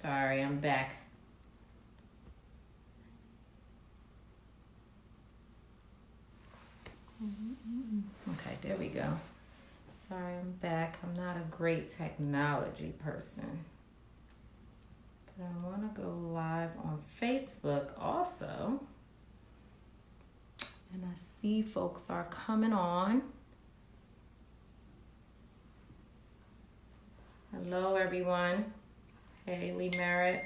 Sorry, I'm back. Okay, there we go. Sorry, I'm back. I'm not a great technology person. But I want to go live on Facebook also. And I see folks are coming on. Hello, everyone. Haley Merritt.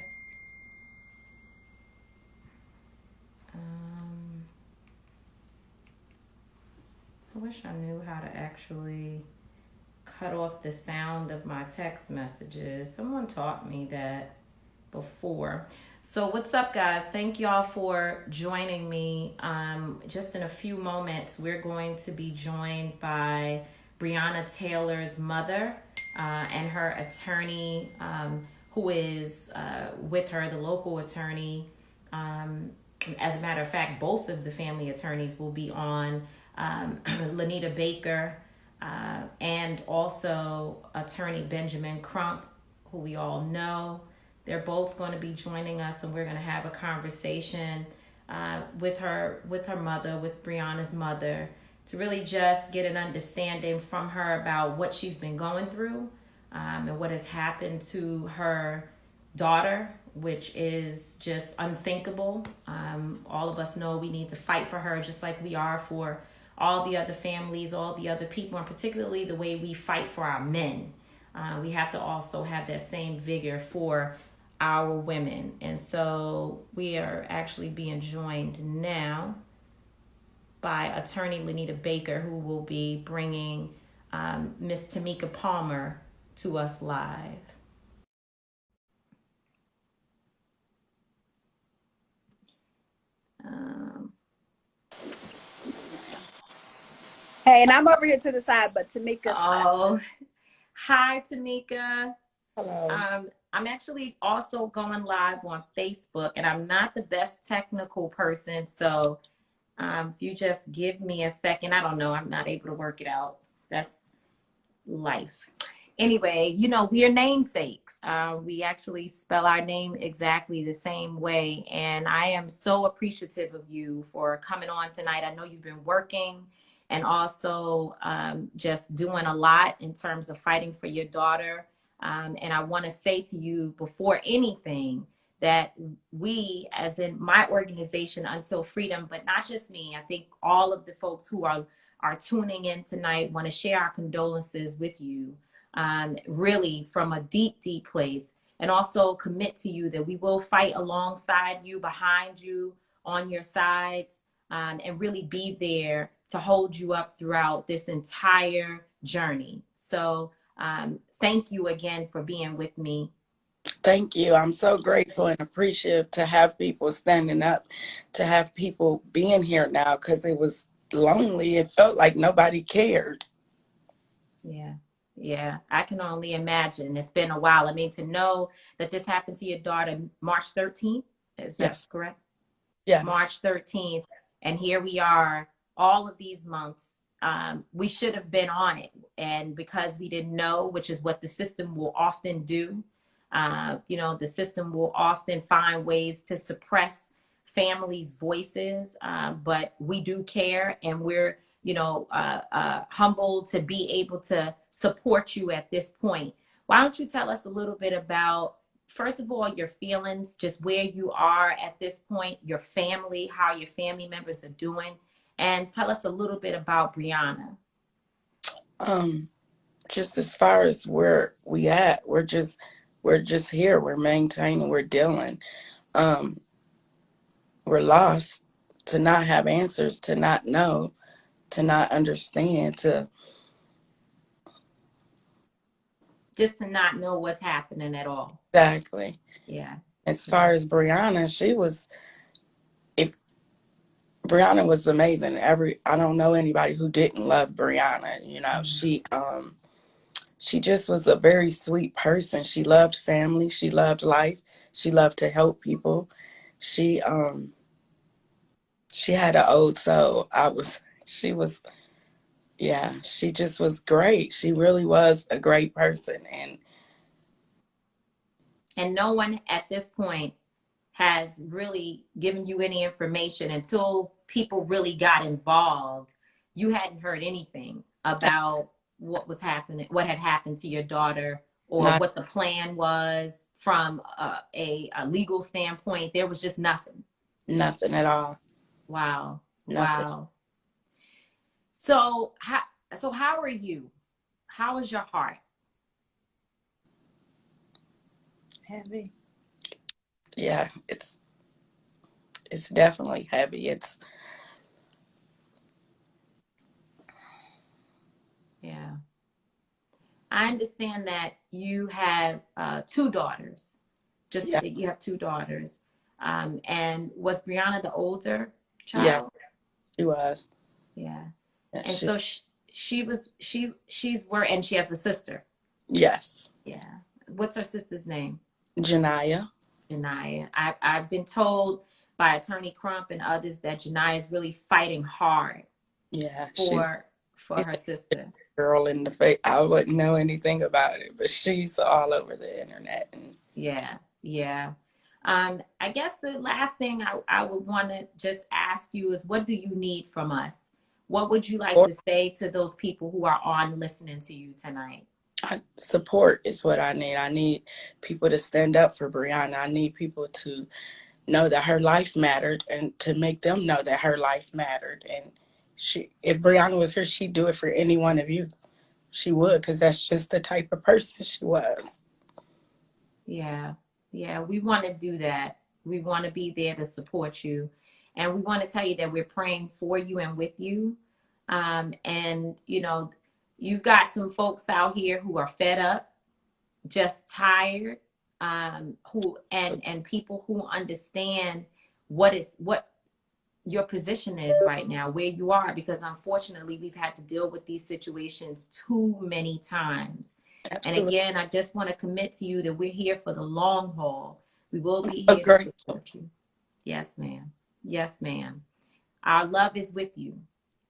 I wish I knew how to actually cut off the sound of my text messages. Someone taught me that before. So what's up, guys? Thank y'all for joining me. Just in a few moments, we're going to be joined by Breonna Taylor's mother and her attorney, who is with her, the local attorney. As a matter of fact, both of the family attorneys will be on. Lanita Baker and also attorney Benjamin Crump, who we all know. They're both going to be joining us, and we're going to have a conversation with her mother, with Breonna's mother, to really just get an understanding from her about what she's been going through and what has happened to her daughter, which is just unthinkable. All of us know we need to fight for her, just like we are for all the other families, all the other people, and particularly the way we fight for our men. We have to also have that same vigor for our women. And so we are actually being joined now by attorney Lanita Baker, who will be bringing Miss Tamika Palmer to us live. Hey, and I'm over here to the side, but Tamika's. Oh, hi, Tamika. Hello. I'm actually also going live on Facebook, and I'm not the best technical person. So if you just give me a second, I don't know, I'm not able to work it out. That's life. Anyway, we are namesakes. We actually spell our name exactly the same way. And I am so appreciative of you for coming on tonight. I know you've been working and also just doing a lot in terms of fighting for your daughter. And I want to say to you before anything that we, as in my organization, Until Freedom, but not just me, I think all of the folks who are tuning in tonight, want to share our condolences with you, really from a deep, deep place, and also commit to you that we will fight alongside you, behind you, on your sides, and really be there to hold you up throughout this entire journey. So thank you again for being with me. Thank you. I'm so grateful and appreciative to have people standing up, to have people being here now, because it was lonely. It felt like nobody cared. Yeah, I can only imagine. It's been a while. I mean, to know that this happened to your daughter March 13th, is that Yes. correct? Yes. March 13th. And here we are all of these months. We should have been on it. And because we didn't know, which is what the system will often do, the system will often find ways to suppress families' voices. But we do care, and we're, humbled to be able to support you at this point. Why don't you tell us a little bit about, first of all, your feelings, just where you are at this point, your family, how your family members are doing, and tell us a little bit about Breonna. Just as far as where we at, we're just here. We're maintaining, we're dealing. We're lost, to not have answers, to not know, to not understand, to Just to not know what's happening at all. exactly. Yeah. As far as Breonna, if Breonna was amazing. I don't know anybody who didn't love Breonna. She just was a very sweet person. She loved family. She loved life. She loved to help people. She she had an old soul. She was, yeah, she just was great. She really was a great person. And And no one at this point has really given you any information until people really got involved. You hadn't heard anything about what was happening, what had happened to your daughter, or Not what the plan was from a legal standpoint. There was just nothing. nothing at all. Wow. Nothing. Wow. So how are you? How is your heart? Heavy. Yeah, it's definitely heavy. It's Yeah. I understand that you have two daughters. Just yeah, you have two daughters. And was Breonna the older yeah, child? she was. Yeah. Yeah, And so she's where, and she has a sister. yes. Yeah. What's her sister's name? Janaya. Janiyah. I've been told by Attorney Crump and others that Janiyah is really fighting hard Yeah, for she's her a sister. girl in the face. I wouldn't know anything about it, but she's all over the internet. And Yeah, yeah. I guess the last thing I would want to just ask you is, what do you need from us? What would you like to say to those people who are on listening to you tonight? support is what I need. I need people to stand up for Breonna. I need people to know that her life mattered and to make them know that her life mattered. And if Breonna was here, she'd do it for any one of you. She would, because that's just the type of person she was. Yeah, yeah, we want to do that. We want to be there to support you. And we want to tell you that we're praying for you and with you. And, you've got some folks out here who are fed up, just tired, who and people who understand what your position is right now, where you are, because unfortunately we've had to deal with these situations too many times. And Absolutely. again, I just want to commit to you that we're here for the long haul. We will be So here to grateful. support you. Yes, ma'am. Yes, ma'am. Our love is with you.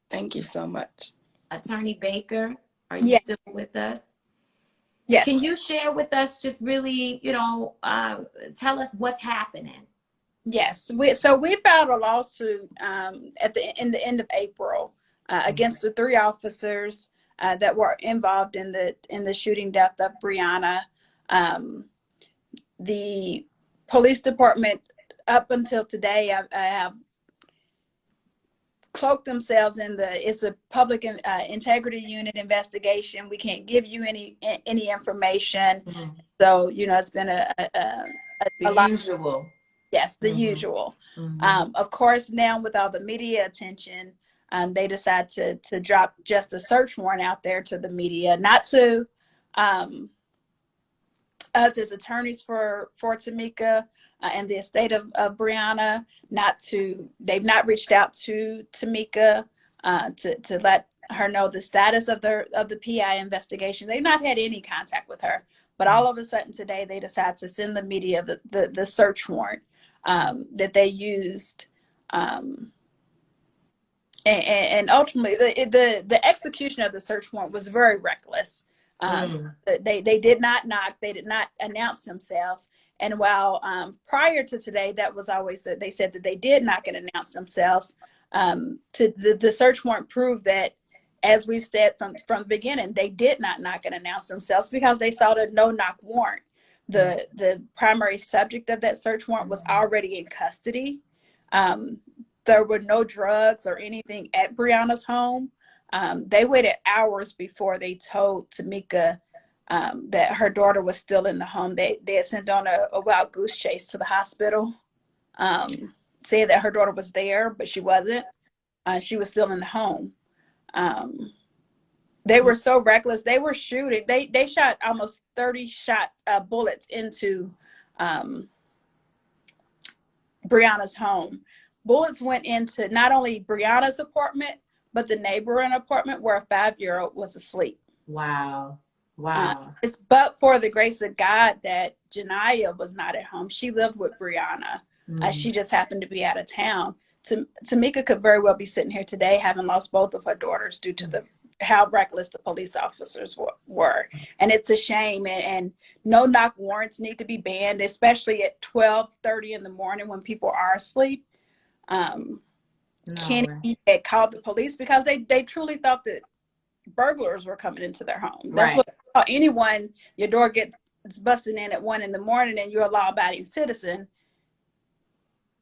Thank you so much. Attorney Baker, are you Yeah. still with us? Can Yes. you share with us, just really, tell us what's happening? Yes. We filed a lawsuit at the end of April against the three officers that were involved in the shooting death of Breonna. The police department, up until today, I have cloaked themselves in it's a public integrity unit investigation. We can't give you any information. Mhm. So it's been The a lot. usual. Yes, the Hmm. usual. Hmm. Of course, now with all the media attention, they decide to drop just a search warrant out there to the media, not to um, us as attorneys for Tamika and the estate of Breonna. They've not reached out to Tamika to let her know the status of the PI investigation. They've not had any contact with her. But all of a sudden today, they decide to send the media the search warrant that they used. And ultimately, the execution of the search warrant was very reckless. Um, Mm. they did not knock. They did not announce themselves. And while prior to today, that was always they said that they did knock and announce themselves. To the search warrant proved that, as we said from the beginning, they did not knock and announce themselves because they saw the no knock warrant. The primary subject of that search warrant was already in custody. Um, there were no drugs or anything at Breonna's home. They waited hours before they told Tamika that her daughter was still in the home. They had sent on a wild goose chase to the hospital, saying that her daughter was there, but she wasn't. She was still in the home. They were so reckless. They were shooting. They shot almost 30 bullets into Breonna's home. Bullets went into not only Breonna's apartment, but the neighboring apartment where a 5-year-old was asleep. Wow. Wow. It's but for the grace of God that Janiyah was not at home. She lived with Breonna. Mm. She just happened to be out of town. Tamika could very well be sitting here today, having lost both of her daughters due to how reckless the police officers were. And it's a shame. And no knock warrants need to be banned, especially at 12:30 in the morning when people are asleep. No Kenny way. had called the police because they truly thought that burglars were coming into their home. That's Right. what anyone, your door gets busted in at 1 a.m. and you're a law-abiding citizen.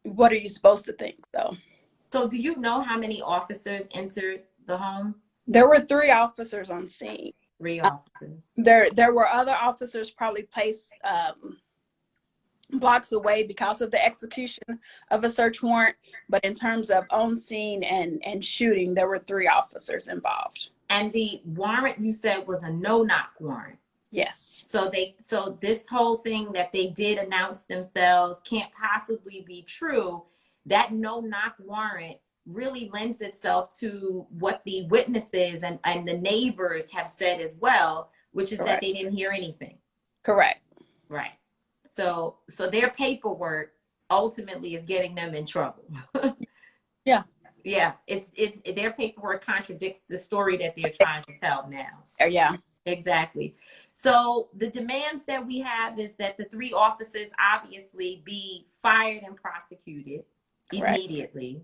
What are you supposed to think, though? So do you know how many officers entered the home? There were 3 officers on scene. 3 officers. There were other officers probably placed blocks away because of the execution of a search warrant. But in terms of on scene and shooting, there were 3 officers involved. And the warrant you said was a no-knock warrant. Yes. So this whole thing that they did announce themselves can't possibly be true. That no-knock warrant really lends itself to what the witnesses and the neighbors have said as well, which is Correct. that they didn't hear anything. Correct. Right. So their paperwork ultimately is getting them in trouble. Yeah. Yeah. It's their paperwork contradicts the story that they're trying to tell now. Yeah. Exactly. So the demands that we have is that the 3 officers obviously be fired and prosecuted immediately.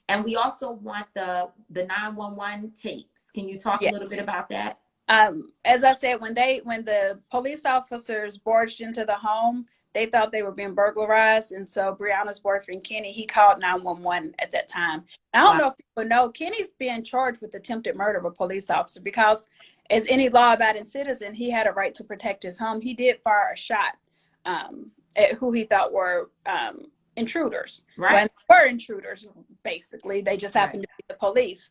And we also want the 911 tapes. Can you talk a little bit about that? As I said, when the police officers barged into the home, they thought they were being burglarized. And so Breonna's boyfriend, Kenny, he called 911 at that time. I don't know if people know, Kenny's being charged with attempted murder of a police officer because as any law-abiding citizen, he had a right to protect his home. He did fire a shot at who he thought were intruders. Right. When they were intruders, basically. They just happened to be the police.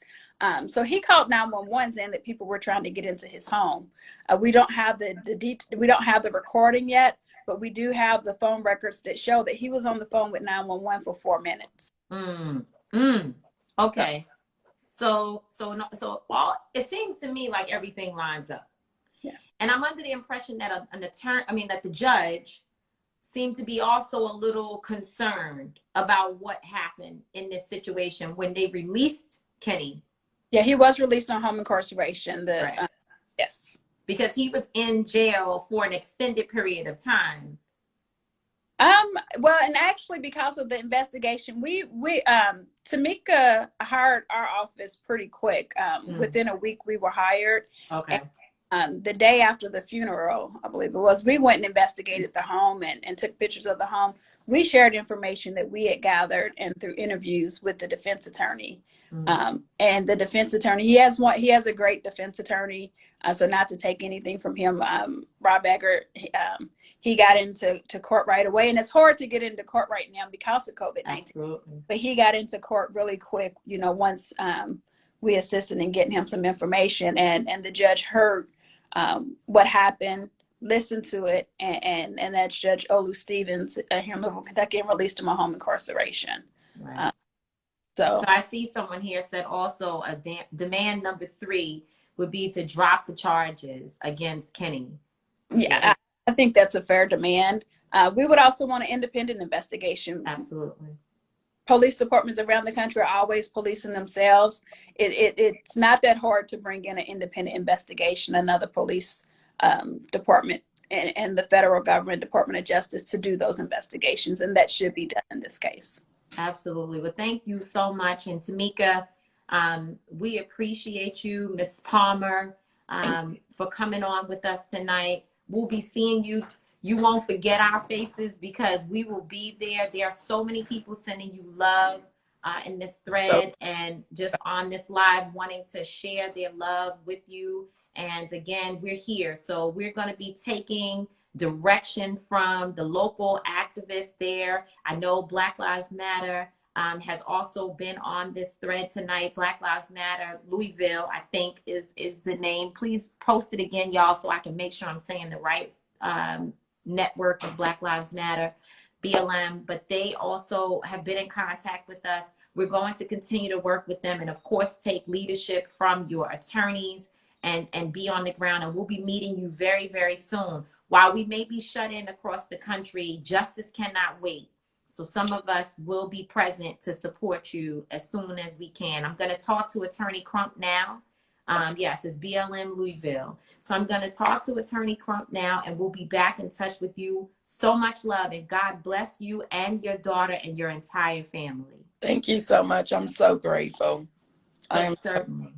So he called 911 saying that people were trying to get into his home. We don't have we don't have the recording yet, but we do have the phone records that show that he was on the phone with 911 for 4 minutes. Okay. So all it seems to me like everything lines up. Yes. And I'm under the impression that that the judge seemed to be also a little concerned about what happened in this situation when they released Kenny. Yeah, he was released on home incarceration. Yes. Because he was in jail for an extended period of time. Well, and actually because of the investigation, we Tamika hired our office pretty quick. Within a week we were hired. Okay. And, the day after the funeral, I believe it was, we went and investigated the home and took pictures of the home. We shared information that we had gathered and through interviews with the defense attorney. And the defense attorney, he has a great defense attorney. So not to take anything from him, Rob Eggert, he got into court right away. And it's hard to get into court right now because of COVID-19. Absolutely. But he got into court really quick, once we assisted in getting him some information. And the judge heard what happened, listened to it, and that's Judge Olu Stevens here in Louisville, Kentucky, and released him on home incarceration. Right. So I see someone here said also a demand number 3 would be to drop the charges against Kenny. Yeah, I think that's a fair demand. We would also want an independent investigation. Absolutely. Police departments around the country are always policing themselves. It's not that hard to bring in an independent investigation, another police department and the federal government, Department of Justice, to do those investigations. And that should be done in this case. Absolutely. Well, thank you so much. And Tamika, we appreciate you, Ms. Palmer, for coming on with us tonight. We'll be seeing you. You won't forget our faces because we will be there. There are so many people sending you love in this thread and just on this live wanting to share their love with you. And again, we're here. So we're going to be taking direction from the local activists there. I know Black Lives Matter has also been on this thread tonight. Black Lives Matter Louisville, I think is the name. Please post it again, y'all, so I can make sure I'm saying the right network of Black Lives Matter, BLM. But they also have been in contact with us. We're going to continue to work with them and, of course, take leadership from your attorneys and be on the ground. And we'll be meeting you very, very soon. While we may be shut in across the country, justice cannot wait. So some of us will be present to support you as soon as we can. I'm going to talk to Attorney Crump now Yes, it's BLM Louisville. So I'm going to talk to Attorney Crump now, and we'll be back in touch with you. So much love, and God bless you and your daughter and your entire family. Thank you so much. I'm so grateful. I am Certainly.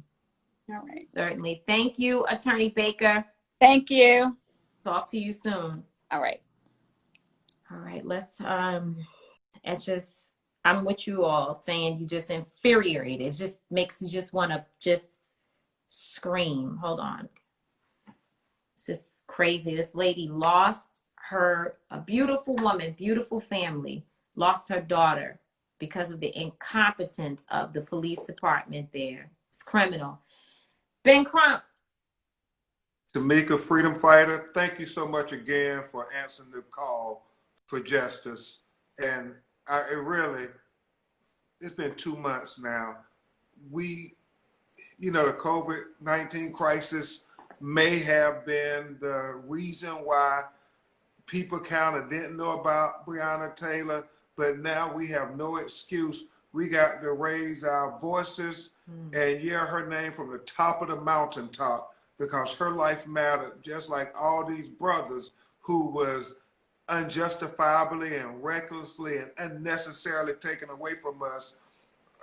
All right. Certainly. Thank you, Attorney Baker. Thank you. Talk to you soon. All right. All right, I'm with you all saying you just infuriated. It just makes you just want to just scream. Hold on. It's just crazy. This lady lost a beautiful woman, beautiful family, lost her daughter because of the incompetence of the police department there. It's criminal. Ben Crump. Tamika, freedom fighter, thank you so much again for answering the call for justice. And it's been 2 months now. The COVID-19 crisis may have been the reason why people kind of didn't know about Breonna Taylor, but now we have no excuse. We got to raise our voices and yell her name from the top of the mountaintop, because her life mattered, just like all these brothers who was unjustifiably and recklessly and unnecessarily taken away from us.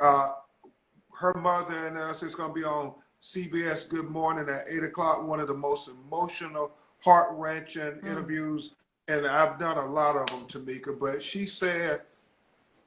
Her mother and us is going to be on CBS Good Morning at 8 o'clock, one of the most emotional, heart-wrenching interviews, and I've done a lot of them, Tamika, but she said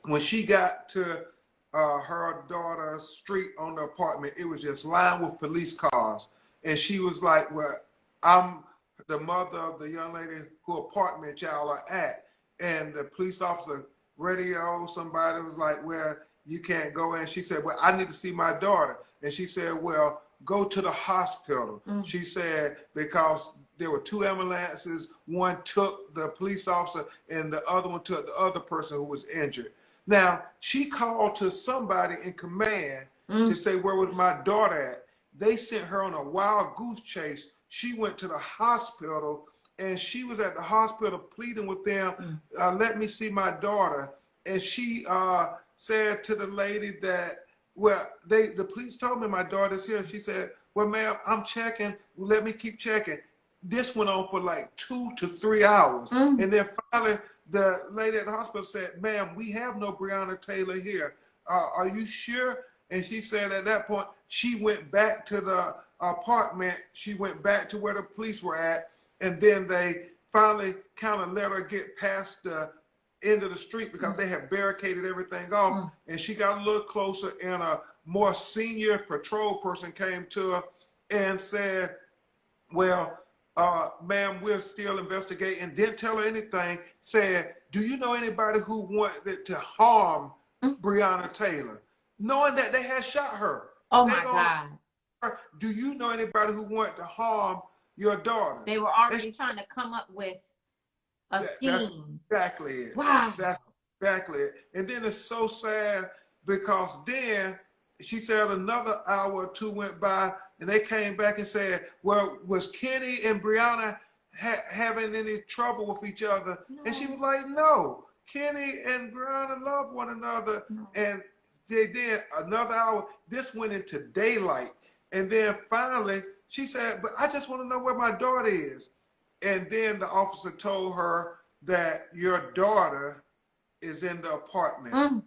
when she got to her daughter's street on the apartment, it was just lined with police cars. And she was like, well, I'm the mother of the young lady who apartment y'all are at. And the police officer radio, somebody was like, well, you can't go in. She said, well, I need to see my daughter. And she said, well, go to the hospital. She said, because there were 2 ambulances. One took the police officer and the other one took the other person who was injured. Now, she called to somebody in command to say, where was my daughter at? They sent her on a wild goose chase. She went to the hospital, and she was at the hospital pleading with them, let me see my daughter. And she said to the lady that, well, the police told me my daughter's here. She said, well, ma'am, I'm checking. Let me keep checking. This went on for like 2 to 3 hours. And then finally, the lady at the hospital said, ma'am, we have no Breonna Taylor here. Are you sure? And she said at that point, she went back to the apartment. She went back to where the police were at. And then they finally kind of let her get past the end of the street because they had barricaded everything off. And she got a little closer, and a more senior patrol person came to her and said, well, ma'am, we're still investigating. Didn't tell her anything. Said, do you know anybody who wanted to harm Breonna Taylor? Knowing that they had shot her. Oh my God. Do you know anybody who wanted to harm your daughter? They were already trying to come up with a scheme. That's exactly it. Wow. That's exactly it. And then it's so sad because then she said another hour or 2 went by, and they came back and said, well, was Kenny and Breonna having any trouble with each other? No. And she was like, no, Kenny and Breonna love one another. No. And they did another hour. This went into daylight. And then finally, she said, but I just want to know where my daughter is. And then the officer told her that your daughter is in the apartment.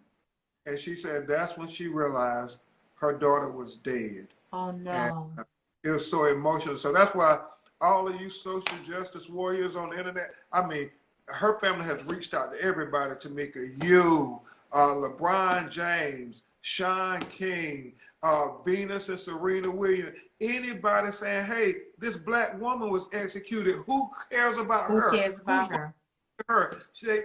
And she said that's when she realized her daughter was dead. Oh, no. And it was so emotional. So that's why all of you social justice warriors on the internet, I mean, her family has reached out to everybody, Tamika, you, LeBron James, Sean King, Venus and Serena Williams, anybody saying, hey, this black woman was executed. Who cares about her? Who cares about her? She,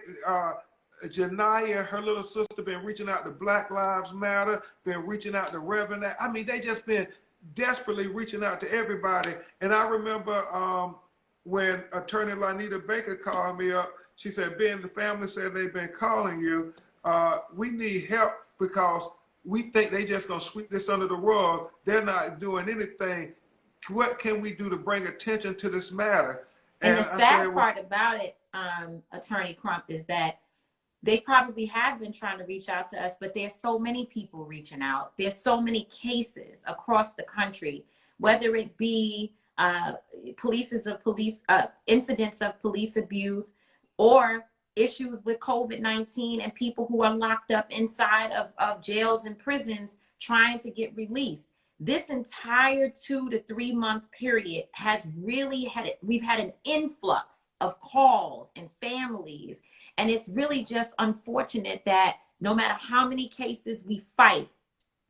Janaya, her little sister, been reaching out to Black Lives Matter, been reaching out to Reverend. I mean, they just been desperately reaching out to everybody. And I remember when Attorney Lanita Baker called me up, she said, Ben, the family said they've been calling you. We need help because we think they just gonna sweep this under the rug. They're not doing anything. What can we do to bring attention to this matter? And the sad part about it, Attorney Crump, is that they probably have been trying to reach out to us, but there's so many people reaching out. There's so many cases across the country whether it be incidents of police abuse, or issues with COVID-19 and people who are locked up inside of jails and prisons trying to get released. This entire 2 to 3 month period has really we've had an influx of calls and families. And it's really just unfortunate that no matter how many cases we fight,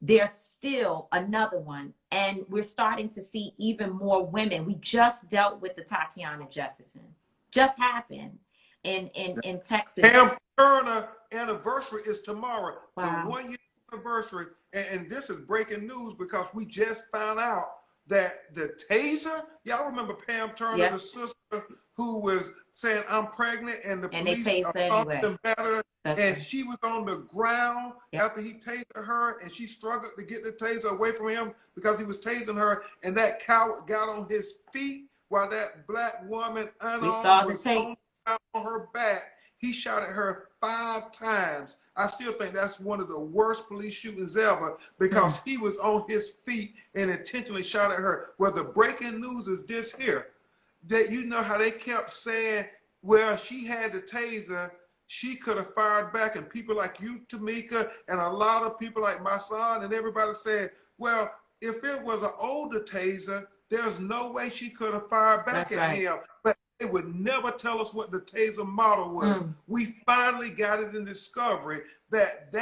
there's still another one. And we're starting to see even more women. We just dealt with the Tatiana Jefferson. Just happened in Texas. Pam Turner anniversary is tomorrow. Wow. The 1 year anniversary. And this is breaking news because we just found out that the taser, y'all remember Pam Turner, Yes. the sister who was saying, I'm pregnant, and the And police assaulted anyway. and battered her, That's and right. she was on the ground after he tasered her, and she struggled to get the taser away from him because he was tasing her, and that coward got on his feet while that black woman unarmed was on her back. He shot at her 5 times. I still think that's one of the worst police shootings ever because he was on his feet and intentionally shot at her. Well, the breaking news is this here, that you know how they kept saying, well, she had the taser, she could have fired back, and people like you, Tamika, and a lot of people like my son and everybody said, well, if it was an older taser, there's no way she could have fired back at him. But they would never tell us what the taser model was. We finally got it in discovery that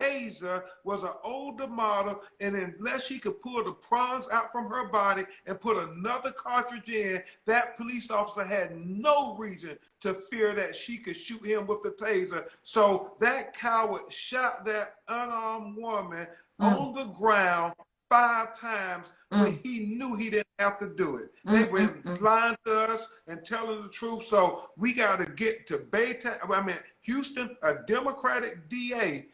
taser was an older model, and unless she could pull the prongs out from her body and put another cartridge in, that police officer had no reason to fear that she could shoot him with the taser. So that coward shot that unarmed woman on the ground 5 times when he knew he didn't have to do it. They were lying to us and telling the truth. So we got to get to Houston, a Democratic DA,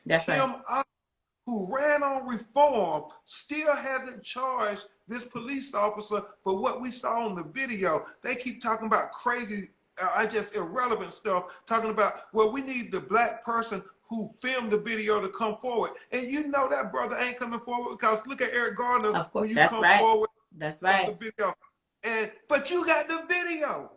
who ran on reform, still hasn't charged this police officer for what we saw on the video. They keep talking about crazy, just irrelevant stuff, talking about, well, we need the black person who filmed the video to come forward. And you know that brother ain't coming forward because look at Eric Garner when you come forward. That's right. The video. But you got the video.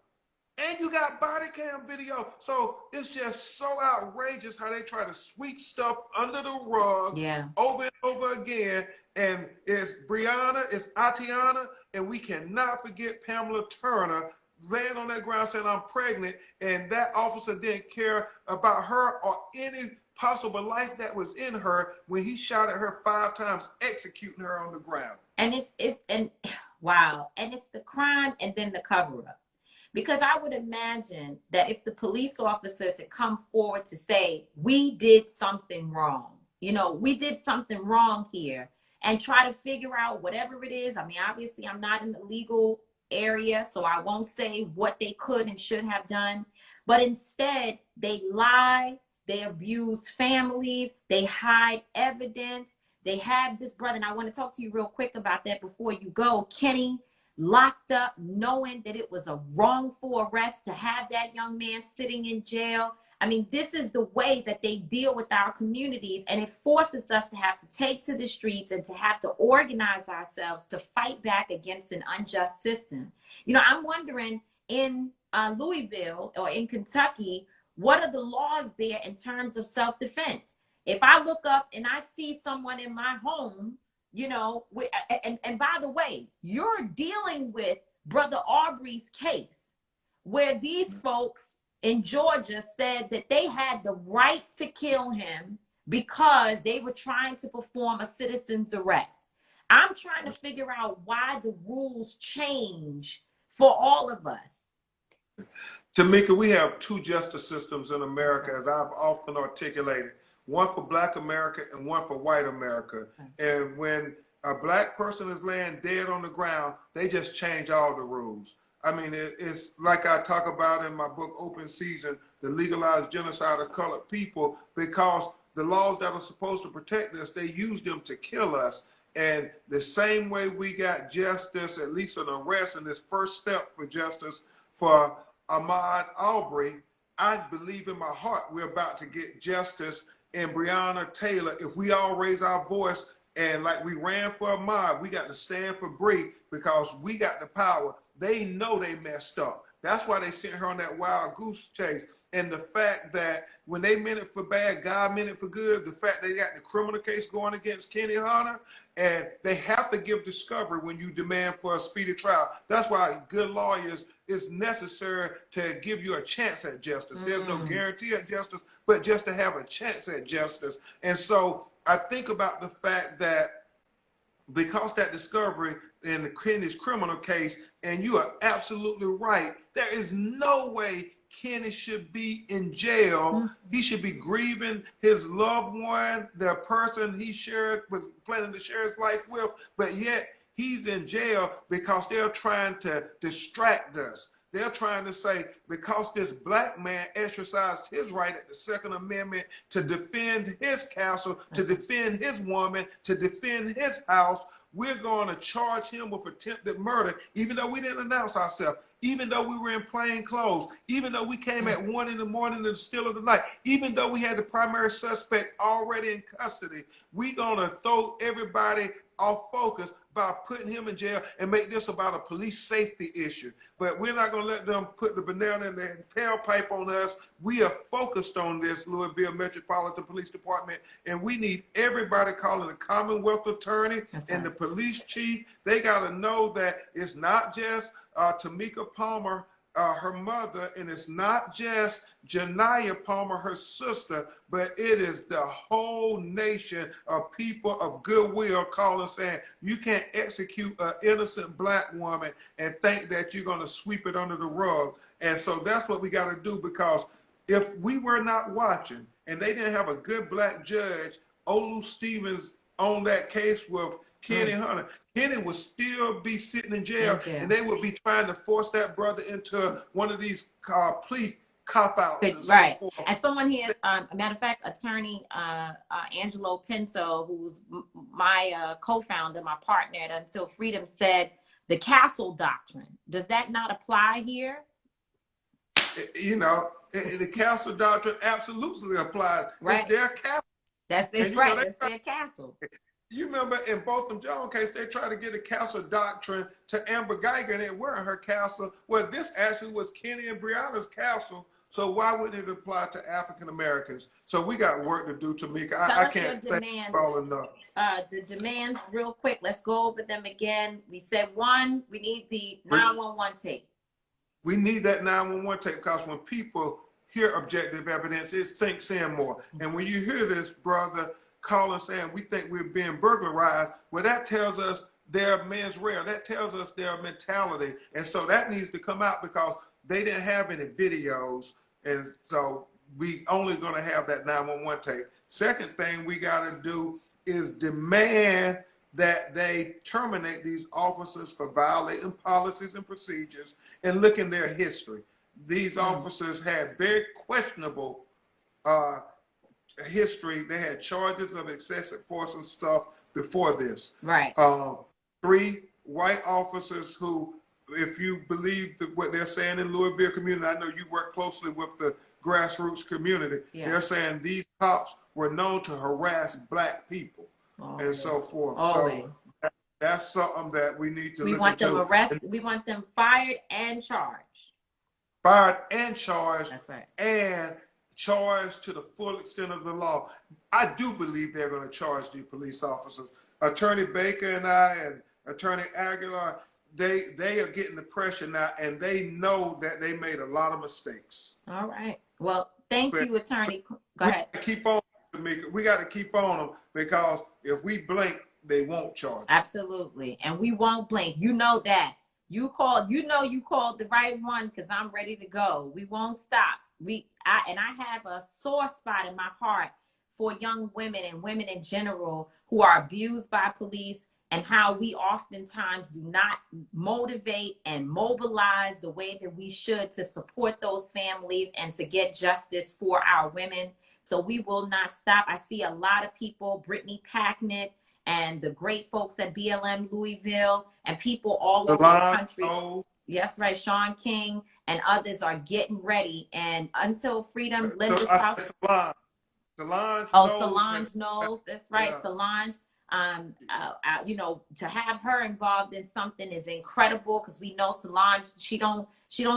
And you got body cam video. So it's just so outrageous how they try to sweep stuff under the rug over and over again. And it's Breonna, it's Tatiana, and we cannot forget Pamela Turner laying on that ground saying, I'm pregnant, and that officer didn't care about her or any possible life that was in her when he shot at her 5 times, executing her on the ground. And wow. And it's the crime and then the cover-up. Because I would imagine that if the police officers had come forward to say, we did something wrong, we did something wrong here, and try to figure out whatever it is. I mean, obviously, I'm not in the legal area, so I won't say what they could and should have done. But instead, they lie, they abuse families, they hide evidence. They have this brother, and I want to talk to you real quick about that before you go, Kenny, locked up knowing that it was a wrongful arrest to have that young man sitting in jail. I mean, this is the way that they deal with our communities, and it forces us to have to take to the streets and to have to organize ourselves to fight back against an unjust system. I'm wondering in Louisville or in Kentucky, what are the laws there in terms of self-defense? If I look up and I see someone in my home, and by the way, you're dealing with Brother Aubrey's case where these folks in Georgia said that they had the right to kill him because they were trying to perform a citizen's arrest. I'm trying to figure out why the rules change for all of us. Tamika, we have 2 justice systems in America, as I've often articulated. One for Black America and one for white America. And when a Black person is laying dead on the ground, they just change all the rules. I mean, it's like I talk about in my book, Open Season, the legalized genocide of colored people, because the laws that are supposed to protect us, they use them to kill us. And the same way we got justice, at least an arrest, and this first step for justice for Ahmaud Arbery, I believe in my heart we're about to get justice in Breonna Taylor if we all raise our voice And like we ran for a mob, we got to stand for Bree because we got the power. They know they messed up. That's why they sent her on that wild goose chase. And the fact that when they meant it for bad, God meant it for good. The fact they got the criminal case going against Kenny Hunter, and they have to give discovery when you demand for a speedy trial. That's why good lawyers is necessary to give you a chance at justice. There's no guarantee at justice, but just to have a chance at justice. And so I think about the fact that because that discovery in Kenny's criminal case, and you are absolutely right, there is no way Kenny should be in jail. He should be grieving his loved one, the person he was planning to share his life with, but yet he's in jail because they're trying to distract us. They're trying to say, because this black man exercised his right at the Second Amendment to defend his castle, to defend his woman, to defend his house, we're going to charge him with attempted murder, even though we didn't announce ourselves, even though we were in plain clothes, even though we came at 1 in the morning in the still of the night, even though we had the primary suspect already in custody. We're going to throw everybody off focus by putting him in jail and make this about a police safety issue. But we're not going to let them put the banana in the tailpipe on us. We are focused on this, Louisville Metropolitan Police Department, and we need everybody calling the Commonwealth Attorney and the police chief. They got to know that it's not just Tamika Palmer, her mother, and it's not just Janiyah Palmer, her sister, but it is the whole nation of people of goodwill calling, saying you can't execute an innocent black woman and think that you're going to sweep it under the rug. And so that's what we got to do, because if we were not watching and they didn't have a good black judge, Olu Stevens, on that case with Kenny Hunter, Kenny would still be sitting in jail, and they would be trying to force that brother into one of these plea cop-outs. And right. So and someone here, a matter of fact, attorney Angelo Pinto, who's my co-founder, my partner at Until Freedom, said the castle doctrine. Does that not apply here? You know, the castle doctrine absolutely applies. Right. It's their castle. That's it, right. It's their castle. You remember in Botham Jones case, they tried to get a castle doctrine to Amber Geiger, and it weren't her castle. Well, this actually was Kenny and Breonna's castle. So why wouldn't it apply to African Americans? So we got work to do, Tamika. I can't thank you all enough. The demands, real quick. Let's go over them again. We said one, we need the 911 tape. We need that 911 tape, because when people hear objective evidence, it sinks in more. And when you hear this, brother, calling saying we think we're being burglarized, well, that tells us their mens rea. That tells us their mentality. And so that needs to come out, because they didn't have any videos. And so we only going to have that 911 tape. Second thing we got to do is demand that they terminate these officers for violating policies and procedures, and look in their history. These officers had very questionable history. They had charges of excessive force and stuff before this. Right. 3 white officers who, if you believe what they're saying in Louisville community, I know you work closely with the grassroots community. Yeah. They're saying these cops were known to harass black people. Always. And so forth. Always. So that's something that we need to look into. We want them arrested. We want them fired and charged. Fired and charged. That's right. And charged to the full extent of the law. I do believe they're going to charge these police officers. Attorney Baker and I and Attorney Aguilar, they are getting the pressure now, and they know that they made a lot of mistakes. All right. Well, thank you, Attorney. Go ahead. Keep on, Tamika. We got to keep on them, because if we blink, they won't charge. Absolutely. And we won't blink. You know that. You called the right one, because I'm ready to go. We won't stop. I have a sore spot in my heart for young women and women in general who are abused by police, and how we oftentimes do not motivate and mobilize the way that we should to support those families and to get justice for our women. So we will not stop. I see a lot of people, Brittany Packnett and the great folks at BLM Louisville, and people all over the country. Yes, right. Sean King and others are getting ready. And Until Freedom, Linda's house. Solange Solange Knowles. That's right. Yeah. Solange. You know, to have her involved in something is incredible, because we know Solange, she don't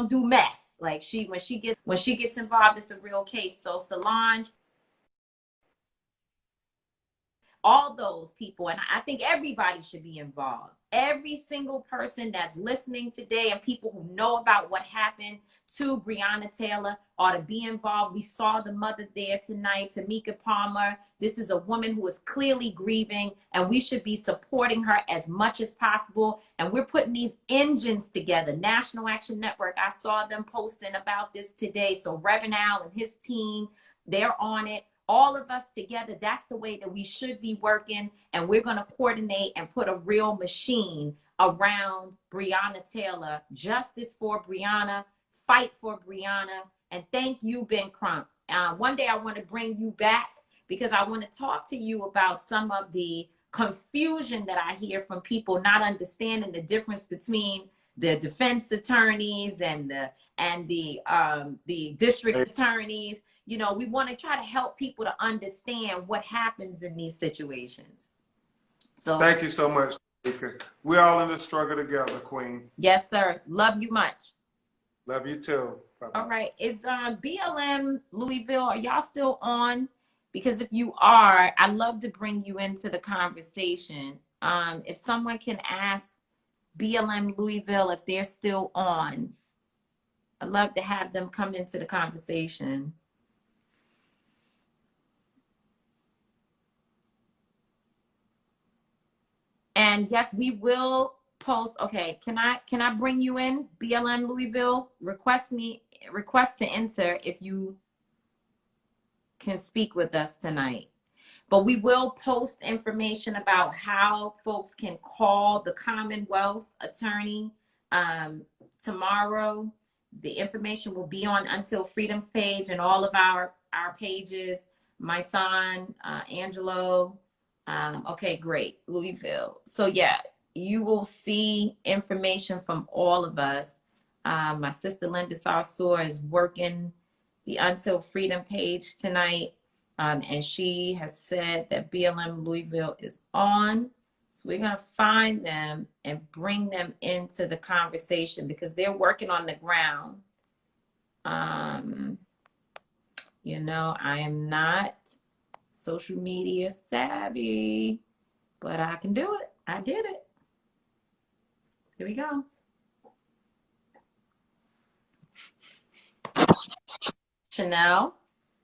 do mess. Like when she gets involved, it's a real case. So Solange, all those people, and I think everybody should be involved. Every single person that's listening today, and people who know about what happened to Breonna Taylor, ought to be involved. We saw the mother there tonight, Tamika Palmer. This is a woman who is clearly grieving, and we should be supporting her as much as possible. And we're putting these engines together. National Action Network, I saw them posting about this today. So Reverend Al and his team, they're on it. All of us together, that's the way that we should be working. And we're going to coordinate and put a real machine around Breonna Taylor. Justice for Breonna, fight for Breonna. And thank you, Ben Crump. One day I want to bring you back, because I want to talk to you about some of the confusion that I hear from people not understanding the difference between the defense attorneys and the district attorneys. You know, we want to try to help people to understand what happens in these situations. So thank you so much, Tamika. We're all in the struggle together, Queen. Yes, sir. Love you much. Love you too. Bye-bye. All right. Is BLM Louisville, are y'all still on? Because if you are, I'd love to bring you into the conversation. If someone can ask BLM Louisville if they're still on, I'd love to have them come into the conversation. And yes, we will post. Okay, can I bring you in, BLM Louisville? Request to enter if you can speak with us tonight. But we will post information about how folks can call the Commonwealth attorney tomorrow. The information will be on Until Freedom's page and all of our pages. My son, Angelo. Okay, great. Louisville. So yeah, you will see information from all of us. My sister Linda Sarsour is working the Until Freedom page tonight. And she has said that BLM Louisville is on. So we're going to find them and bring them into the conversation, because they're working on the ground. You know, I am not social media savvy, but I can do it. I did it. Here we go. Chanel.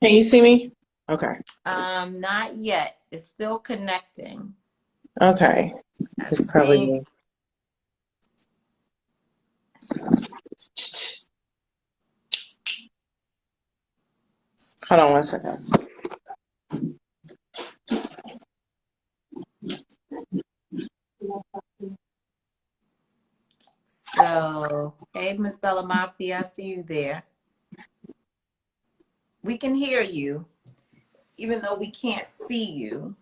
Can you see me? Okay. Not yet. It's still connecting. Okay. It's probably me. Hold on one second. So, hey, Miss Bella Mafia, I see you there. We can hear you, even though we can't see you.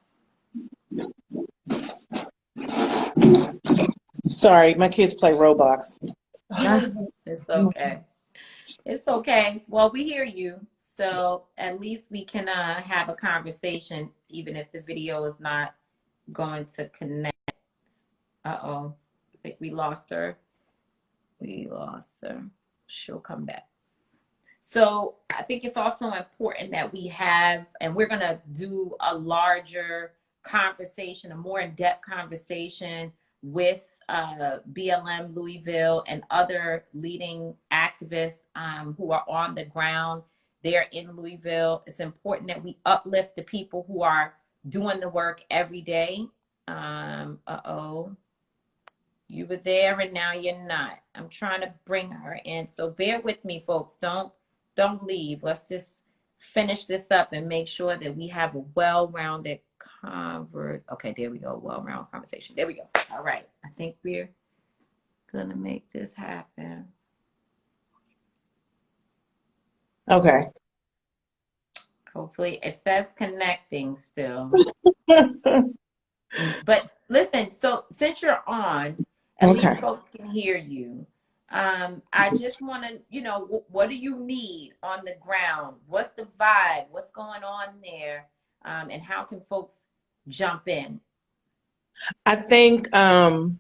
Sorry, my kids play Roblox. It's okay. It's okay. Well, we hear you. So at least we can have a conversation, even if the video is not going to connect. Uh-oh. I think we lost her. We lost her. She'll come back. So I think it's also important that we have, and we're going to do a larger conversation, a more in-depth conversation with BLM Louisville and other leading activists who are on the ground there in Louisville. It's important that we uplift the people who are doing the work every day. Uh-oh. You were there and now you're not. I'm trying to bring her in. So bear with me, folks. Don't leave. Let's just finish this up and make sure that we have a well-rounded Okay, there we go. Well-rounded conversation. There we go. All right. I think we're gonna make this happen. Okay. Hopefully it says connecting still. But listen, so since you're on, at least folks can hear you. I just want to, what do you need on the ground? What's the vibe? What's going on there? And how can folks jump in? I think, and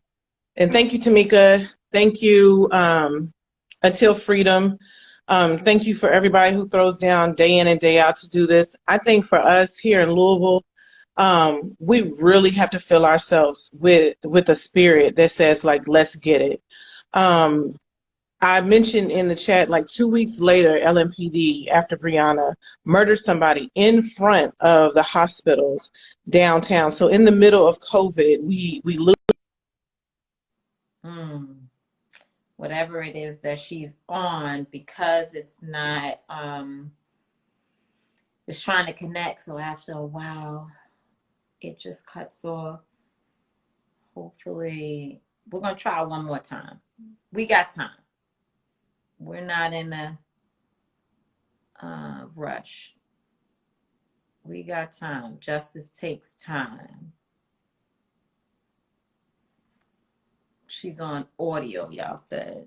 thank you, Tamika. Thank you, Until Freedom. Thank you for everybody who throws down day in and day out to do this. I think for us here in Louisville, we really have to fill ourselves with a spirit that says, like, let's get it. Um, I mentioned in the chat, like 2 weeks later, LMPD, after Breonna, murdered somebody in front of the hospitals downtown. So in the middle of COVID, we lose. Hmm. Whatever it is that she's on, because it's not, it's trying to connect. So after a while, it just cuts off. Hopefully, we're going to try one more time. We got time. We're not in a rush. We got time. Justice takes time. She's on audio, y'all said.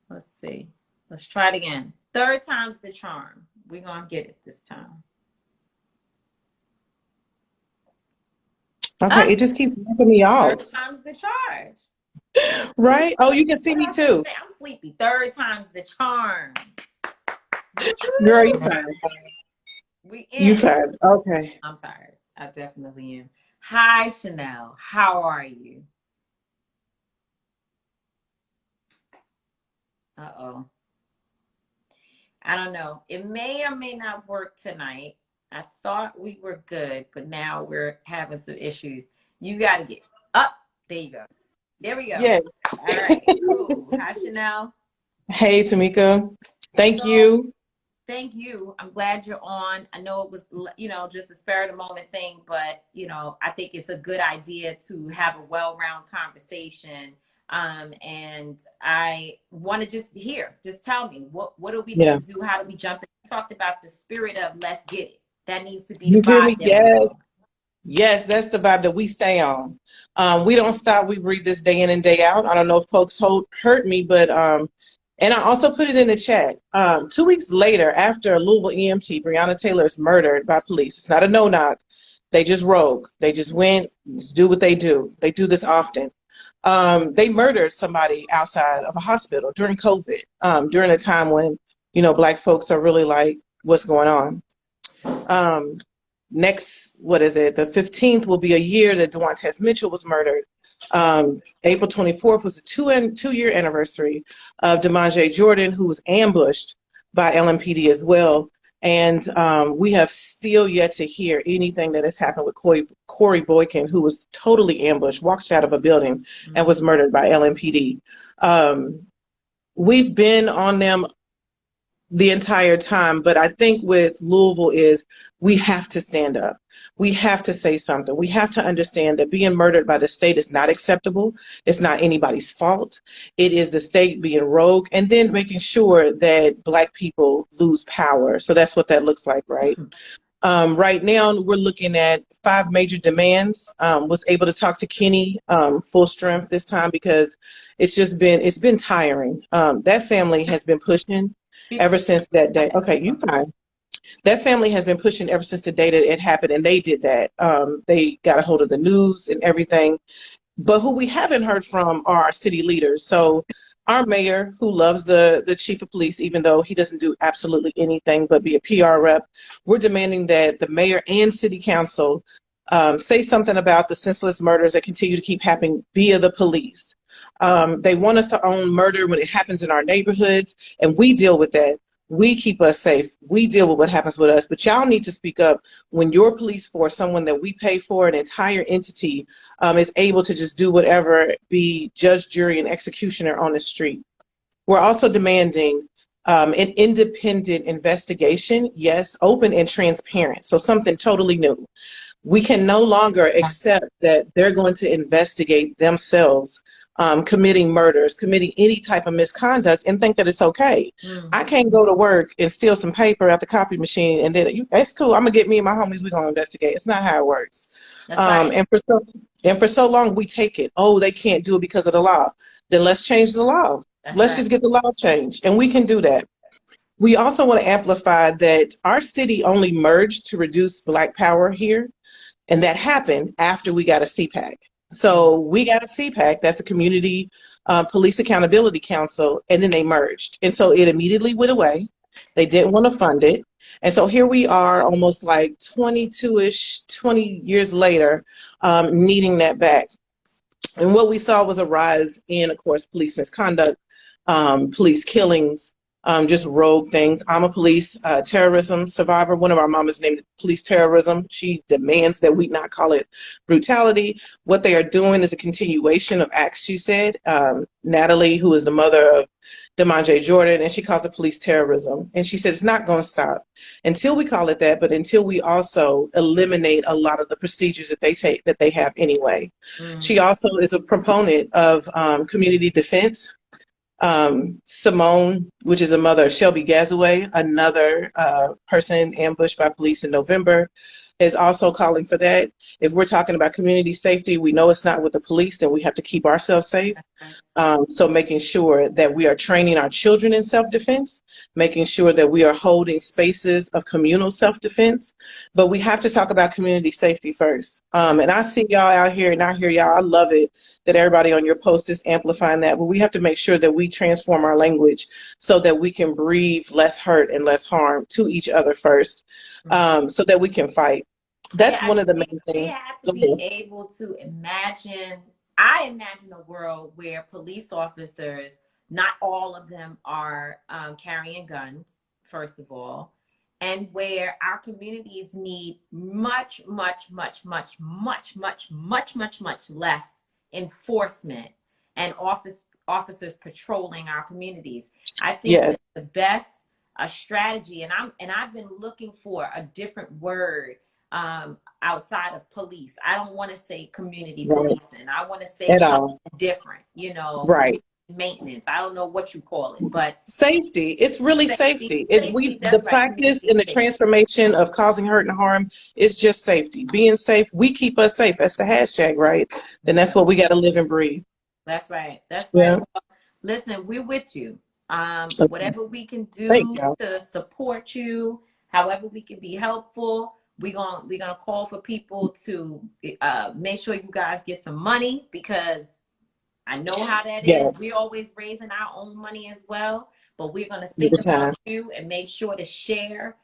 Let's see. Let's try it again. Third time's the charm. We're going to get it this time. Okay, it just keeps knocking me Third off. time's the charge. Right? Oh, you can see me too. I'm sleepy. Third time's the charm. Girl, you fine. We You in. fine. Okay. I'm tired. I definitely am. Hi, Chanel. How are you? Uh-oh. I don't know. It may or may not work tonight. I thought we were good, but now we're having some issues. You got to get up. There you go. There we go. Yeah. All right. Cool. Hi, Chanel. Hey, Tamika. Thank So, you. thank you. I'm glad you're on. I know it was, just a spur of the moment thing, but, I think it's a good idea to have a well-rounded conversation. And I want to just tell me, what do we need Yeah. to do? How do we jump in? We talked about the spirit of let's get it. That needs to be the You hear me? vibe that we Yes. on. Yes, that's the vibe that we stay on. We don't stop. We breathe this day in and day out. I don't know if folks heard me, but and I also put it in the chat. 2 weeks later, after Louisville EMT Breonna Taylor is murdered by police, it's not a no knock. They just rogue. They just went, just do what they do. They do this often. They murdered somebody outside of a hospital during COVID, during a time when Black folks are really like, what's going on? Next, what is it? The 15th will be a year that Dewantes Mitchell was murdered. April 24th was the two-year anniversary of DeMondre Jordan, who was ambushed by LMPD as well. And we have still yet to hear anything that has happened with Corey Boykin, who was totally ambushed, walked out of a building, and was murdered by LMPD. We've been on them the entire time, but I think with Louisville is we have to stand up. We have to say something. We have to understand that being murdered by the state is not acceptable. It's not anybody's fault. It is the state being rogue and then making sure that Black people lose power. So that's what that looks like, right? Right now, we're looking at 5 major demands. Was able to talk to Kenny full strength this time because it's been tiring. That family has been pushing ever since that day. Okay, you fine. That family has been pushing ever since the day that it happened, and they did that. They got a hold of the news and everything. But who we haven't heard from are our city leaders. So our mayor, who loves the chief of police, even though he doesn't do absolutely anything but be a PR rep, we're demanding that the mayor and city council say something about the senseless murders that continue to keep happening via the police. They want us to own murder when it happens in our neighborhoods, and we deal with that. We keep us safe. We deal with what happens with us. But y'all need to speak up when your police force, someone that we pay for, an entire entity, is able to just do whatever, be judge, jury, and executioner on the street. We're also demanding an independent investigation, yes, open and transparent. So something totally new. We can no longer accept that they're going to investigate themselves committing murders, committing any type of misconduct, and think that it's okay. I can't go to work and steal some paper at the copy machine and then that's cool. I'm gonna get me and my homies. We're gonna investigate. It's not how it works. That's right. And for so long we take it. Oh, they can't do it because of the law. Then let's change the law. Let's just get the law changed, and we can do that. We also want to amplify that our city only merged to reduce Black power here. And that happened after we got a CPAC. So we got a CPAC, that's a Community Police Accountability Council, and then they merged. And so it immediately went away. They didn't want to fund it. And so here we are almost like 22-ish, 20 years later, needing that back. And what we saw was a rise in, of course, police misconduct, police killings, just rogue things. I'm a police terrorism survivor. One of our mamas named it police terrorism. She demands that we not call it brutality. What they are doing is a continuation of acts, she said. Natalie, who is the mother of DeMondre Jordan, and she calls it police terrorism. And she said it's not going to stop until we call it that, but until we also eliminate a lot of the procedures that they have anyway. She also is a proponent of community defense. Simone, which is a mother of Shelby Gazaway, another person ambushed by police in November, is also calling for that. If we're talking about community safety, we know it's not with the police, then we have to keep ourselves safe. So making sure that we are training our children in self-defense, making sure that we are holding spaces of communal self-defense, but we have to talk about community safety first. And I see y'all out here, and I hear y'all, I love it that everybody on your post is amplifying that, but we have to make sure that we transform our language so that we can breathe less hurt and less harm to each other first, so that we can fight. That's one of the main things. We have to be able to imagine. I imagine a world where police officers, not all of them are carrying guns, first of all, and where our communities need much, much, much, much, much, much, much, much, much less enforcement and officers patrolling our communities. I think that's the best strategy, and I've been looking for a different word outside of police. I don't want to say community policing. I want to say something different, maintenance. I don't know what you call it, but safety. It's really safety. The practice and the transformation of causing hurt and harm is just safety. Being safe, we keep us safe. That's the hashtag, right? Then that's what we got to live and breathe. That's right. That's right. Well, listen, we're with you. Whatever we can do to support you, however we can be helpful. We're gonna call for people to make sure you guys get some money, because I know how that is. We're always raising our own money as well, but we're gonna think about you and make sure to share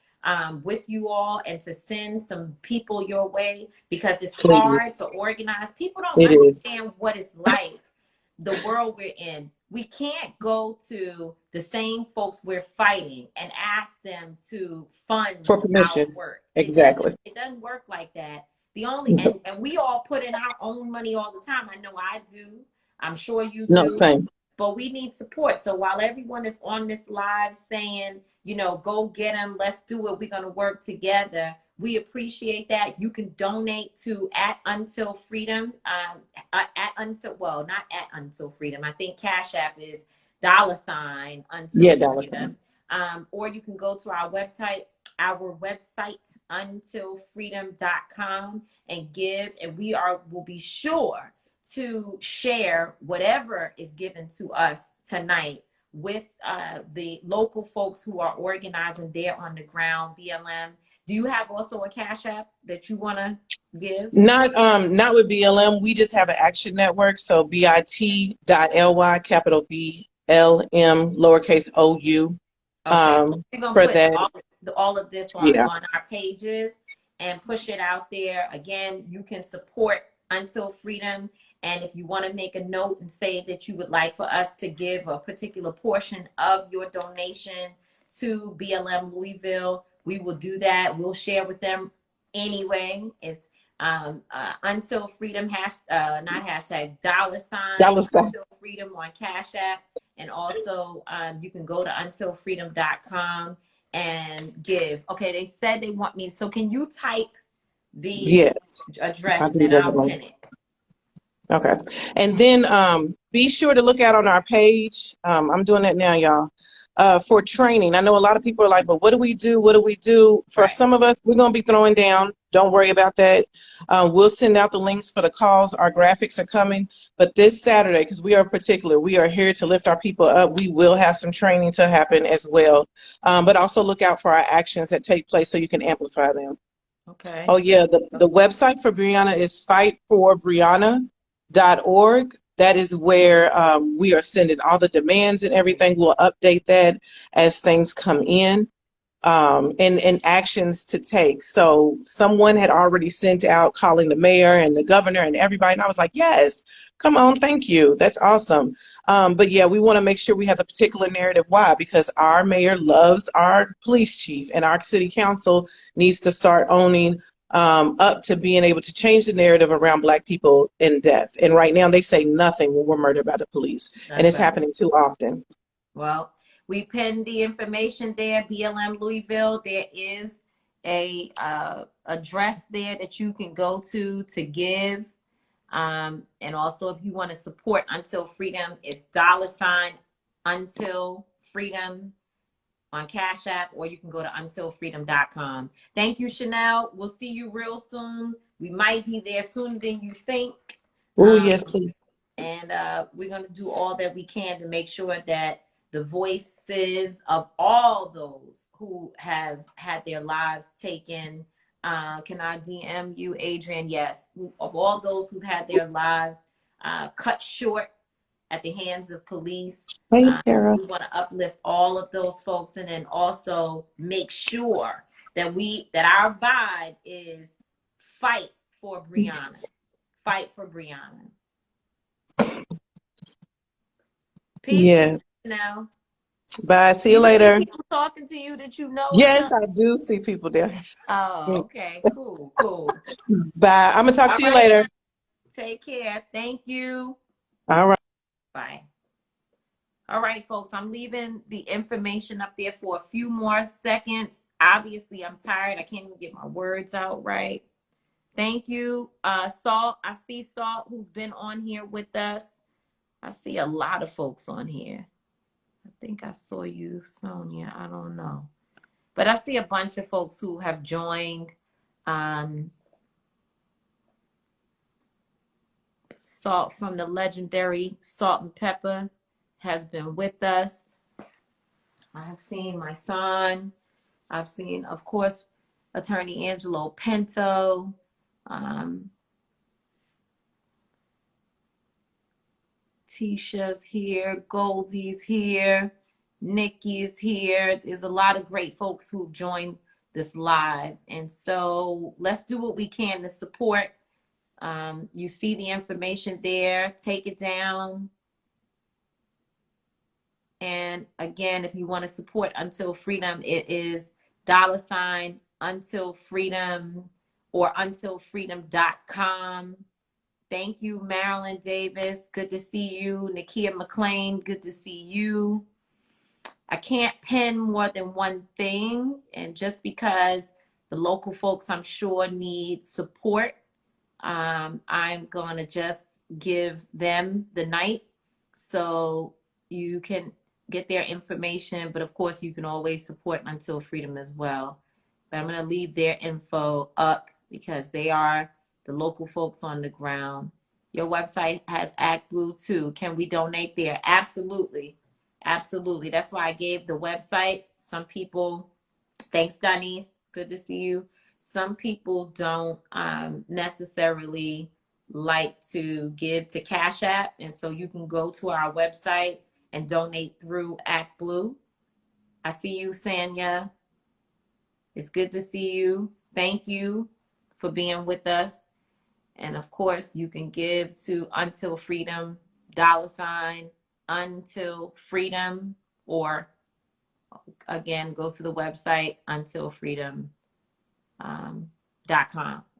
with you all and to send some people your way, because it's hard to organize. People don't understand what it's like, the world we're in. We can't go to the same folks we're fighting and ask them to fund for permission. Our work. Exactly. It doesn't work like that. The only and we all put in our own money all the time. I know I do. I'm sure you do. No, same. But we need support. So while everyone is on this live saying, go get them, let's do it, we're going to work together, we appreciate that. You can donate to @Until Freedom, not @Until Freedom. I think Cash App is $Until Freedom. Or you can go to our website, untilfreedom.com, and give, and will be sure to share whatever is given to us tonight with the local folks who are organizing there on the ground, BLM. Do you have also a Cash App that you want to give? Not with BLM. We just have an action network. So bit.ly, capital BLM, lowercase OU. Okay, so we're going to put all of this on our pages and push it out there. Again, you can support Until Freedom. And if you want to make a note and say that you would like for us to give a particular portion of your donation to BLM Louisville, we will do that. We'll share with them anyway. It's Until Freedom, not hashtag, $Until Freedom on Cash App. And also you can go to untilfreedom.com and give. Okay, they said they want me. So can you type the address and then I'll pin it. Okay. And then be sure to look out on our page. I'm doing that now, y'all. For training. I know a lot of people are like, but what do we do? What do we do? For some of us, we're going to be throwing down. Don't worry about that. We'll send out the links for the calls. Our graphics are coming. But this Saturday, because we are particular, we are here to lift our people up. We will have some training to happen as well. But also look out for our actions that take place so you can amplify them. Okay. Oh yeah, the website for Breonna is fightforbreonna.org. That is where we are sending all the demands and everything. We'll update that as things come in. And actions to take. So someone had already sent out calling the mayor and the governor and everybody, and I was like, yes, come on, thank you. That's awesome. But yeah, we want to make sure we have a particular narrative. Why? Because our mayor loves our police chief, and our city council needs to start owning up to being able to change the narrative around Black people in death. And right now they say nothing when we're murdered by the police, and That's it's right. happening too often. Well, we pinned the information there, BLM Louisville. There is a address there that you can go to give. And also, if you want to support Until Freedom, it's $ Until Freedom on Cash App, or you can go to untilfreedom.com. Thank you, Chanel. We'll see you real soon. We might be there sooner than you think. Oh, Um, yes, please. and we're going to do all that we can to make sure that the voices of all those who have had their lives taken, can I DM you, Adrian? Yes. Of all those who've had their lives cut short at the hands of police, Hey, Tara. we want to uplift all of those folks, and then also make sure that our vibe is fight for Breonna. Fight for Breonna. Peace Yeah. now. Bye. See Do you you see later. people talking to you that you know or Yes, something? I do see people there. Oh, okay. Cool, cool. Bye. I'm gonna talk All to you right. later. Take care. Thank you. All right. Bye. All right, folks. I'm leaving the information up there for a few more seconds. Obviously, I'm tired. I can't even get my words out right. Thank you. Salt. I see Salt, who's been on here with us. I see a lot of folks on here. I think I saw you, Sonia. I don't know. But I see a bunch of folks who have joined. Salt from the legendary Salt and Pepper has been with us. I've seen my son. I've seen, of course, Attorney Angelo Pinto. Tisha's here. Goldie's here. Nikki's here. There's a lot of great folks who've joined this live. And so let's do what we can to support. You see the information there. Take it down. And again, if you want to support Until Freedom, it is $ Until Freedom or untilfreedom.com. Thank you, Marilyn Davis. Good to see you. Nakia McLean, good to see you. I can't pin more than one thing. And just because the local folks, I'm sure, need support, I'm going to just give them the night so you can get their information. But of course, you can always support Until Freedom as well. But I'm going to leave their info up because they are the local folks on the ground. Your website has Act Blue too. Can we donate there? Absolutely. Absolutely. That's why I gave the website. Some people, thanks, Denise. Good to see you. Some people don't necessarily like to give to Cash App. And so you can go to our website and donate through Act Blue. I see you, Sanya. It's good to see you. Thank you for being with us. And of course, you can give to Until Freedom, $ Until Freedom, or again, go to the website, untilfreedom.com,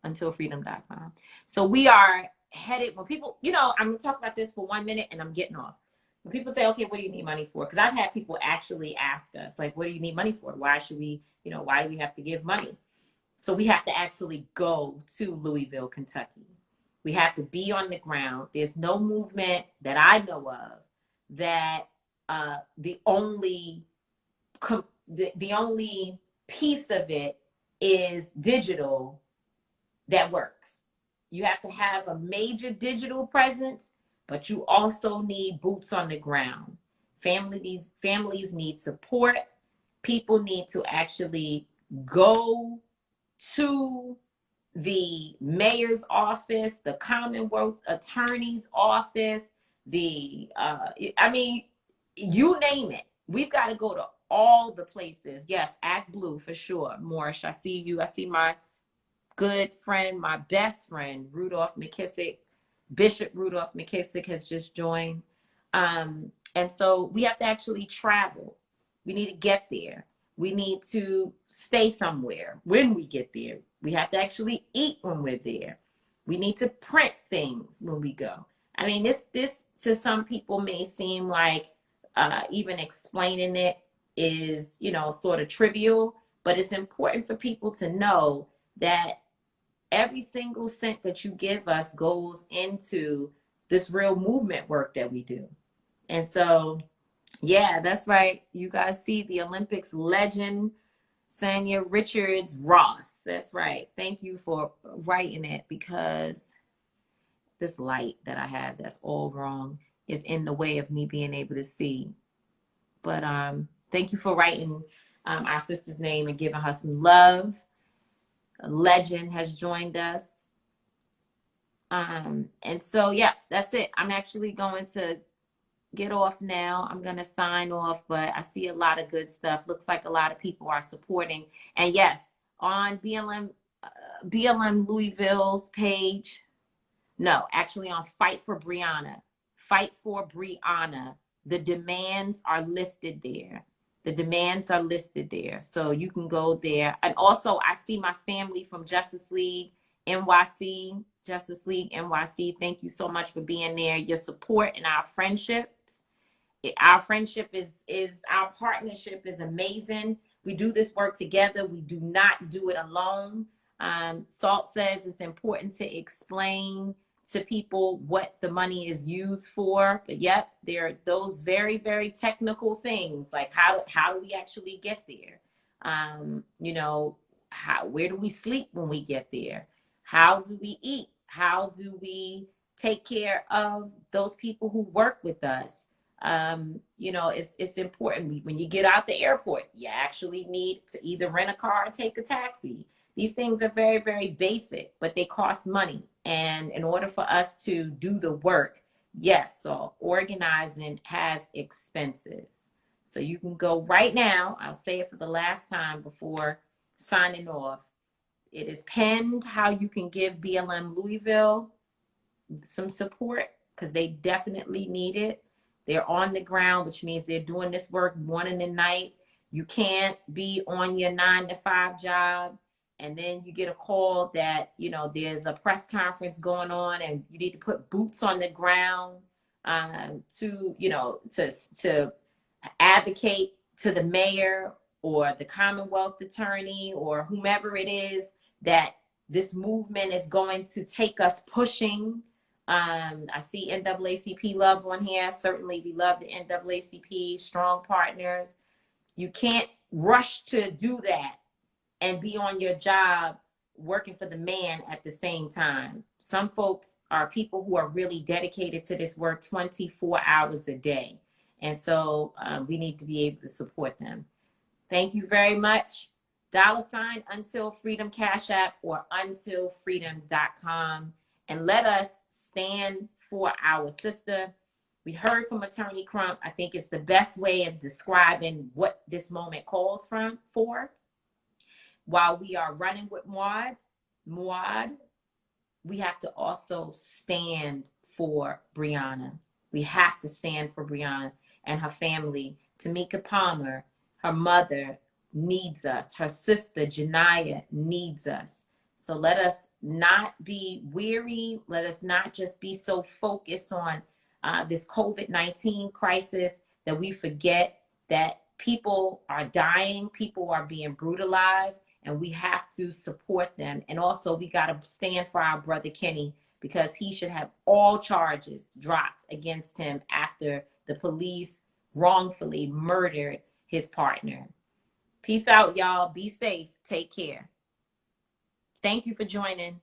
untilfreedom.com. So we are headed, when people, I'm going to talk about this for 1 minute and I'm getting off. When people say, okay, what do you need money for? Because I've had people actually ask us, like, what do you need money for? Why should we, why do we have to give money? So we have to actually go to Louisville, Kentucky. We have to be on the ground. There's no movement that I know of that the only piece of it is digital that works. You have to have a major digital presence, but you also need boots on the ground. Families need support. People need to actually go to the mayor's office, the Commonwealth Attorney's office, I mean, you name it. We've got to go to all the places. Yes, Act Blue for sure. Morris, I see you. I see my good friend, my best friend, Rudolph McKissick. Bishop Rudolph McKissick has just joined. And so we have to actually travel. We need to get there. We need to stay somewhere when we get there. We have to actually eat when we're there. We need to print things when we go. I mean, this to some people may seem like even explaining it is, sort of trivial, but it's important for people to know that every single cent that you give us goes into this real movement work that we do. And so, yeah, that's right. You guys see the Olympics legend, Sanya Richards Ross. That's right. Thank you for writing it, because this light that I have that's all wrong is in the way of me being able to see. But thank you for writing our sister's name and giving her some love. A legend has joined us. And so, yeah, that's it. I'm actually going to get off now. I'm going to sign off, but I see a lot of good stuff. Looks like a lot of people are supporting. And yes, on BLM Louisville's page, no, actually on Fight for Breonna, the demands are listed there. The demands are listed there. So you can go there. And also, I see my family from Justice League NYC. Thank you so much for being there. Your support and our friendships. Our friendship is our partnership is amazing. We do this work together. We do not do it alone. Salt says it's important to explain to people what the money is used for. But yep, there are those very, very technical things, like how do we actually get there? Where do we sleep when we get there? How do we eat? How do we take care of those people who work with us? It's important. When you get out the airport, you actually need to either rent a car or take a taxi. These things are very, very basic, but they cost money. And in order for us to do the work, yes, so organizing has expenses. So you can go right now. I'll say it for the last time before signing off. It is pinned how you can give BLM Louisville some support, because they definitely need it. They're on the ground, which means they're doing this work morning and night. You can't be on your 9-to-5 job and then you get a call that, there's a press conference going on and you need to put boots on the ground to advocate to the mayor or the Commonwealth attorney or whomever it is that this movement is going to take us pushing. I see NAACP love on here. Certainly we love the NAACP, strong partners. You can't rush to do that and be on your job working for the man at the same time. Some folks are people who are really dedicated to this work 24 hours a day. And so we need to be able to support them. Thank you very much. $ Until Freedom Cash App or untilfreedom.com. And let us stand for our sister. We heard from Attorney Crump. I think it's the best way of describing what this moment calls for. While we are running with Muad, we have to also stand for Breonna. We have to stand for Breonna and her family. Tamika Palmer, her mother, needs us. Her sister, Janiyah, needs us. So let us not be weary. Let us not just be so focused on this COVID-19 crisis that we forget that people are dying, people are being brutalized, and we have to support them. And also we got to stand for our brother Kenny, because he should have all charges dropped against him after the police wrongfully murdered his partner. Peace out, y'all. Be safe. Take care. Thank you for joining.